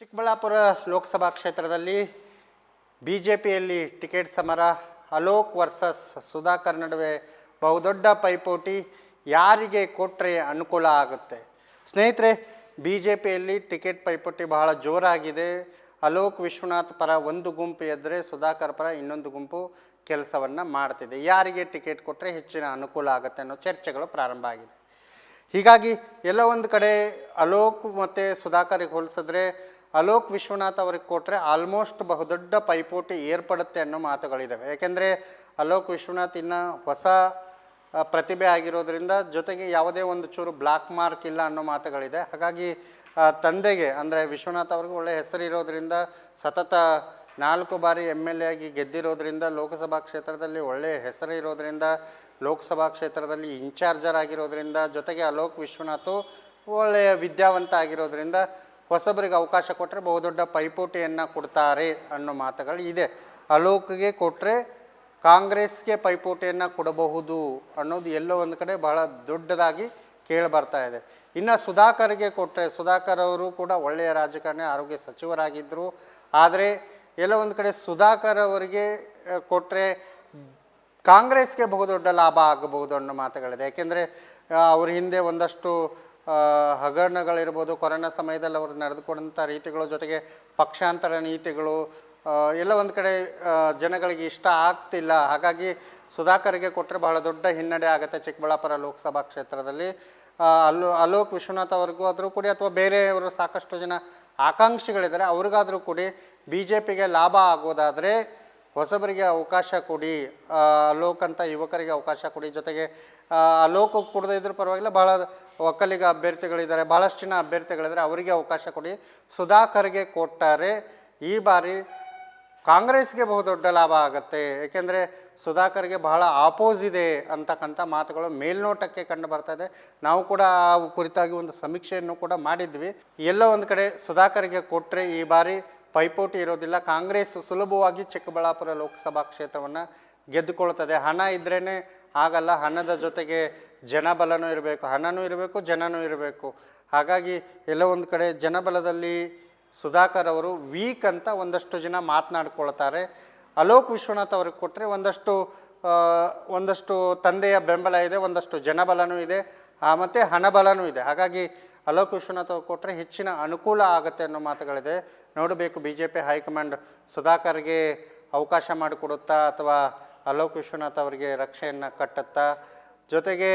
ಚಿಕ್ಕಬಳ್ಳಾಪುರ ಲೋಕಸಭಾ ಕ್ಷೇತ್ರದಲ್ಲಿ ಬಿಜೆಪಿಯಲ್ಲಿ ಟಿಕೆಟ್ ಸಮರ ಅಲೋಕ್ ವರ್ಸಸ್ ಸುಧಾಕರ್ ನಡುವೆ ಬಹುದೊಡ್ಡ ಪೈಪೋಟಿ. ಯಾರಿಗೆ ಕೊಟ್ಟರೆ ಅನುಕೂಲ ಆಗುತ್ತೆ? ಸ್ನೇಹಿತರೆ, ಬಿಜೆಪಿಯಲ್ಲಿ ಟಿಕೆಟ್ ಪೈಪೋಟಿ ಬಹಳ ಜೋರಾಗಿದೆ. ಅಲೋಕ್ ವಿಶ್ವನಾಥ್ ಪರ ಒಂದು ಗುಂಪು ಎದ್ದರೆ ಸುಧಾಕರ್ ಪರ ಇನ್ನೊಂದು ಗುಂಪು ಕೆಲಸವನ್ನು ಮಾಡ್ತಿದೆ. ಯಾರಿಗೆ ಟಿಕೆಟ್ ಕೊಟ್ಟರೆ ಹೆಚ್ಚಿನ ಅನುಕೂಲ ಆಗುತ್ತೆ ಅನ್ನೋ ಚರ್ಚೆಗಳು ಪ್ರಾರಂಭ ಆಗಿದೆ. ಹೀಗಾಗಿ ಎಲ್ಲೋ ಒಂದು ಕಡೆ ಅಲೋಕ್ ಮತ್ತು ಸುಧಾಕರಿಗೆ ಹೋಲಿಸಿದ್ರೆ ಅಲೋಕ್ ವಿಶ್ವನಾಥ್ ಅವ್ರಿಗೆ ಕೊಟ್ಟರೆ ಆಲ್ಮೋಸ್ಟ್ ಬಹುದೊಡ್ಡ ಪೈಪೋಟಿ ಏರ್ಪಡುತ್ತೆ ಅನ್ನೋ ಮಾತುಗಳಿದ್ದಾವೆ. ಯಾಕೆಂದರೆ ಅಲೋಕ್ ವಿಶ್ವನಾಥ್ ಇನ್ನು ಹೊಸ ಪ್ರತಿಭೆ ಆಗಿರೋದ್ರಿಂದ, ಜೊತೆಗೆ ಯಾವುದೇ ಒಂದು ಚೂರು ಬ್ಲ್ಯಾಕ್ ಮಾರ್ಕ್ ಇಲ್ಲ ಅನ್ನೋ ಮಾತುಗಳಿದೆ. ಹಾಗಾಗಿ ತಂದೆಗೆ ಅಂದರೆ ವಿಶ್ವನಾಥ್ ಅವ್ರಿಗೆ ಒಳ್ಳೆಯ ಹೆಸರಿರೋದ್ರಿಂದ, ಸತತ 4 ಬಾರಿ MLA ಆಗಿ ಗೆದ್ದಿರೋದ್ರಿಂದ, ಲೋಕಸಭಾ ಕ್ಷೇತ್ರದಲ್ಲಿ ಒಳ್ಳೆಯ ಹೆಸರು ಇರೋದ್ರಿಂದ, ಲೋಕಸಭಾ ಕ್ಷೇತ್ರದಲ್ಲಿ ಇನ್ಚಾರ್ಜರ್ ಆಗಿರೋದ್ರಿಂದ, ಜೊತೆಗೆ ಅಲೋಕ್ ವಿಶ್ವನಾಥ್ ಒಳ್ಳೆಯ ವಿದ್ಯಾವಂತ ಆಗಿರೋದ್ರಿಂದ ಹೊಸಬರಿಗೆ ಅವಕಾಶ ಕೊಟ್ಟರೆ ಬಹುದೊಡ್ಡ ಪೈಪೋಟಿಯನ್ನು ಕೊಡ್ತಾರೆ ಅನ್ನೋ ಮಾತುಗಳು ಇದೆ. ಅಲೋಕ್ಗೆ ಕೊಟ್ಟರೆ ಕಾಂಗ್ರೆಸ್ಗೆ ಪೈಪೋಟಿಯನ್ನು ಕೊಡಬಹುದು ಅನ್ನೋದು ಎಲ್ಲೋ ಒಂದು ಕಡೆ ಬಹಳ ದೊಡ್ಡದಾಗಿ ಕೇಳಿ ಬರ್ತಾ ಇದೆ. ಇನ್ನು ಸುಧಾಕರ್ಗೆ ಕೊಟ್ಟರೆ, ಸುಧಾಕರ್ ಅವರು ಕೂಡ ಒಳ್ಳೆಯ ರಾಜಕಾರಣಿ, ಆರೋಗ್ಯ ಸಚಿವರಾಗಿದ್ದರು. ಆದರೆ ಎಲ್ಲೋ ಒಂದು ಕಡೆ ಸುಧಾಕರ್ ಅವರಿಗೆ ಕೊಟ್ಟರೆ ಕಾಂಗ್ರೆಸ್ಗೆ ಬಹುದೊಡ್ಡ ಲಾಭ ಆಗಬಹುದು ಅನ್ನೋ ಮಾತುಗಳಿದೆ. ಯಾಕೆಂದರೆ ಅವ್ರ ಹಿಂದೆ ಒಂದಷ್ಟು ಹಗರಣಗಳಿರ್ಬೋದು, ಕೊರೋನಾ ಸಮಯದಲ್ಲಿ ಅವರು ನಡೆದುಕೊಂಡಂಥ ರೀತಿಗಳು, ಜೊತೆಗೆ ಪಕ್ಷಾಂತರ ನೀತಿಗಳು ಎಲ್ಲ ಒಂದು ಕಡೆ ಜನಗಳಿಗೆ ಇಷ್ಟ ಆಗ್ತಿಲ್ಲ. ಹಾಗಾಗಿ ಸುಧಾಕರ್ಗೆ ಕೊಟ್ಟರೆ ಬಹಳ ದೊಡ್ಡ ಹಿನ್ನಡೆ ಆಗುತ್ತೆ ಚಿಕ್ಕಬಳ್ಳಾಪುರ ಲೋಕಸಭಾ ಕ್ಷೇತ್ರದಲ್ಲಿ. ಅಲೋಕ್ ವಿಶ್ವನಾಥ್ ಅವ್ರಿಗೂ ಆದರೂ ಕೂಡ, ಅಥವಾ ಬೇರೆಯವರು ಸಾಕಷ್ಟು ಜನ ಆಕಾಂಕ್ಷಿಗಳಿದ್ದಾರೆ, ಅವ್ರಿಗಾದರೂ ಕೂಡಿ BJPಗೆ ಲಾಭ ಆಗೋದಾದರೆ ಹೊಸಬರಿಗೆ ಅವಕಾಶ ಕೊಡಿ, ಅಲೋಕ್ ಅಂತ ಯುವಕರಿಗೆ ಅವಕಾಶ ಕೊಡಿ. ಜೊತೆಗೆ ಅಲೋಕ್ ಕೊಡದೇ ಇದ್ರೂ ಪರವಾಗಿಲ್ಲ, ಭಾಳ ಒಕ್ಕಲಿಗ ಅಭ್ಯರ್ಥಿಗಳಿದ್ದಾರೆ, ಭಾಳಷ್ಟು ಜನ ಅಭ್ಯರ್ಥಿಗಳಿದ್ದಾರೆ, ಅವರಿಗೆ ಅವಕಾಶ ಕೊಡಿ. ಸುಧಾಕರ್ಗೆ ಕೊಟ್ಟರೆ ಈ ಬಾರಿ ಕಾಂಗ್ರೆಸ್ಗೆ ಬಹುದೊಡ್ಡ ಲಾಭ ಆಗುತ್ತೆ. ಏಕೆಂದರೆ ಸುಧಾಕರ್ಗೆ ಬಹಳ ಆಪೋಸ್ ಇದೆ ಅಂತಕ್ಕಂಥ ಮಾತುಗಳು ಮೇಲ್ನೋಟಕ್ಕೆ ಕಂಡು ಬರ್ತಾ ಇದೆ. ನಾವು ಕೂಡ ಆ ಕುರಿತಾಗಿ ಒಂದು ಸಮೀಕ್ಷೆಯನ್ನು ಕೂಡ ಮಾಡಿದ್ವಿ. ಎಲ್ಲೋ ಒಂದು ಕಡೆ ಸುಧಾಕರ್ಗೆ ಕೊಟ್ಟರೆ ಈ ಬಾರಿ ಪೈಪೋಟಿ ಇರೋದಿಲ್ಲ. ಕಾಂಗ್ರೆಸ್ ಸುಲಭವಾಗಿ ಚಿಕ್ಕಬಳ್ಳಾಪುರ ಲೋಕಸಭಾ ಕ್ಷೇತ್ರವನ್ನು ಗೆದ್ದುಕೊಳ್ತದೆ. ಹಣ ಇದ್ರೇ ಆಗಲ್ಲ, ಹಣದ ಜೊತೆಗೆ ಜನಬಲನೂ ಇರಬೇಕು, ಹಣನೂ ಇರಬೇಕು, ಜನನೂ ಇರಬೇಕು. ಹಾಗಾಗಿ ಎಲ್ಲೋ ಒಂದು ಕಡೆ ಜನಬಲದಲ್ಲಿ ಸುಧಾಕರ್ ಅವರು ವೀಕ್ ಅಂತ ಒಂದಷ್ಟು ಜನ ಮಾತನಾಡ್ಕೊಳ್ತಾರೆ. ಅಲೋಕ್ ವಿಶ್ವನಾಥ್ ಅವ್ರಿಗೆ ಕೊಟ್ಟರೆ ಒಂದಷ್ಟು ತಂದೆಯ ಬೆಂಬಲ ಇದೆ, ಒಂದಷ್ಟು ಜನಬಲನೂ ಇದೆ, ಮತ್ತು ಹಣಬಲನೂ ಇದೆ. ಹಾಗಾಗಿ ಅಲೋಕ್ ವಿಶ್ವನಾಥ್ ಅವ್ರಿಗೆ ಕೊಟ್ಟರೆ ಹೆಚ್ಚಿನ ಅನುಕೂಲ ಆಗುತ್ತೆ ಅನ್ನೋ ಮಾತುಗಳಿದೆ. ನೋಡಬೇಕು BJP ಹೈಕಮಾಂಡ್ ಸುಧಾಕರ್ಗೆ ಅವಕಾಶ ಮಾಡಿಕೊಡುತ್ತಾ ಅಥವಾ ಅಲೋಕ್ ವಿಶ್ವನಾಥ್ ಅವರಿಗೆ ರಕ್ಷೆಯನ್ನು ಕಟ್ಟುತ್ತಾ. ಜೊತೆಗೆ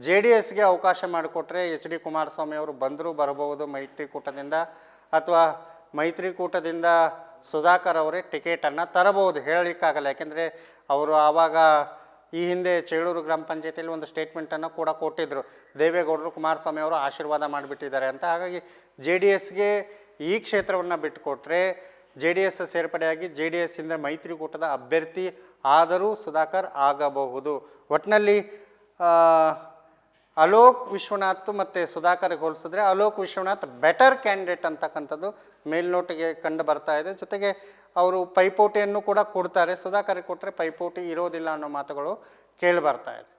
JDSಗೆ ಅವಕಾಶ ಮಾಡಿಕೊಟ್ರೆ HD ಕುಮಾರಸ್ವಾಮಿ ಅವರು ಬರಬಹುದು ಮೈತ್ರಿಕೂಟದಿಂದ, ಅಥವಾ ಮೈತ್ರಿಕೂಟದಿಂದ ಸುಧಾಕರ್ ಅವರೇ ಟಿಕೆಟನ್ನು ತರಬಹುದು, ಹೇಳಲಿಕ್ಕಾಗಲ್ಲ. ಯಾಕೆಂದರೆ ಅವರು ಆವಾಗ ಈ ಹಿಂದೆ ಚೇಳೂರು ಗ್ರಾಮ ಪಂಚಾಯತಿಯಲ್ಲಿ ಒಂದು ಸ್ಟೇಟ್ಮೆಂಟನ್ನು ಕೂಡ ಕೊಟ್ಟಿದ್ದರು, ದೇವೇಗೌಡರು ಕುಮಾರಸ್ವಾಮಿ ಅವರು ಆಶೀರ್ವಾದ ಮಾಡಿಬಿಟ್ಟಿದ್ದಾರೆ ಅಂತ. ಹಾಗಾಗಿ JDSಗೆ ಈ ಕ್ಷೇತ್ರವನ್ನು ಬಿಟ್ಟುಕೊಟ್ರೆ JDS ಸೇರ್ಪಡೆಯಾಗಿ JDSಯಿಂದ ಮೈತ್ರಿಕೂಟದ ಅಭ್ಯರ್ಥಿ ಆದರೂ ಸುಧಾಕರ್ ಆಗಬಹುದು. ಒಟ್ಟಿನಲ್ಲಿ ಅಲೋಕ್ ವಿಶ್ವನಾಥ್ ಮತ್ತು ಸುಧಾಕರ್ಗೆ ಹೋಲಿಸಿದ್ರೆ ಅಲೋಕ್ ವಿಶ್ವನಾಥ್ ಬೆಟರ್ ಕ್ಯಾಂಡಿಡೇಟ್ ಅಂತಕ್ಕಂಥದ್ದು ಮೇಲ್ನೋಟಿಗೆ ಕಂಡು ಬರ್ತಾ ಇದೆ. ಜೊತೆಗೆ ಅವರು ಪೈಪೋಟಿಯನ್ನು ಕೂಡ ಕೊಡ್ತಾರೆ. ಸುಧಾಕರ್ಗೆ ಕೊಟ್ಟರೆ ಪೈಪೋಟಿ ಇರೋದಿಲ್ಲ ಅನ್ನೋ ಮಾತುಗಳು ಕೇಳಿ ಬರ್ತಾ ಇದೆ.